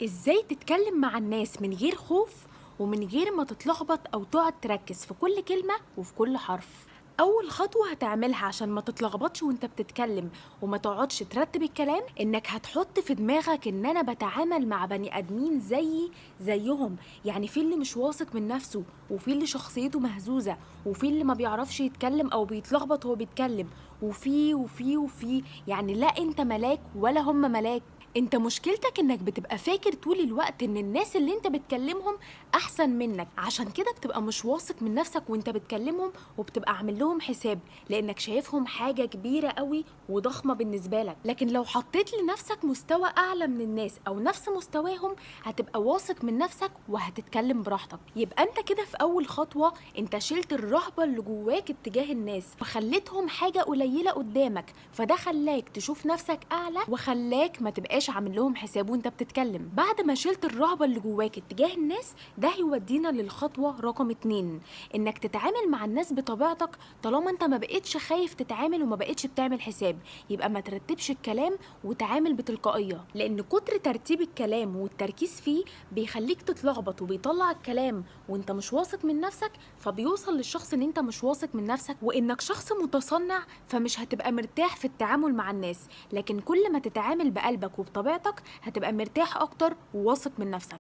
ازاي تتكلم مع الناس من غير خوف ومن غير ما تتلخبط او تقعد تركز في كل كلمة وفي كل حرف. اول خطوة هتعملها عشان ما تتلخبطش وانت بتتكلم وما تقعدش ترتب الكلام انك هتحط في دماغك ان انا بتعامل مع بني ادمين زيهم. يعني في اللي مش واثق من نفسه، وفي اللي شخصيته مهزوزة، وفي اللي ما بيعرفش يتكلم او بيتلخبط وهو بيتكلم، وفي يعني لا انت ملاك ولا هم ملاك. انت مشكلتك انك بتبقى فاكر طول الوقت ان الناس اللي انت بتكلمهم احسن منك، عشان كده بتبقى مش واثق من نفسك وانت بتكلمهم، وبتبقى عامل لهم حساب لانك شايفهم حاجة كبيرة قوي وضخمة بالنسبة لك. لكن لو حطيت لنفسك مستوى اعلى من الناس او نفس مستواهم هتبقى واثق من نفسك وهتتكلم براحتك. يبقى انت كده في اول خطوة انت شلت الرهبة اللي جواك اتجاه الناس وخليتهم حاجة قليلة قدامك، فده خلاك تشوف نفسك اعلى وخلاك ما تبقاش عامل لهم حساب وانت بتتكلم. بعد ما شلت الرهبة اللي جواك اتجاه الناس، ده هيودينا للخطوة رقم 2، انك تتعامل مع الناس بطبيعتك. طالما انت ما بقتش خايف تتعامل وما بقتش بتعمل حساب، يبقى ما ترتبش الكلام وتعامل بتلقائية، لان كتر ترتيب الكلام والتركيز فيه بيخليك تتلخبط وبيطلع الكلام وانت مش واثق من نفسك، فبيوصل للشخص ان انت مش واثق من نفسك وانك شخص متصنع، فمش هتبقى مرتاح في التعامل مع الناس. لكن كل ما تتعامل بقلبك وبطبيعتك هتبقى مرتاح اكتر وواثق من نفسك.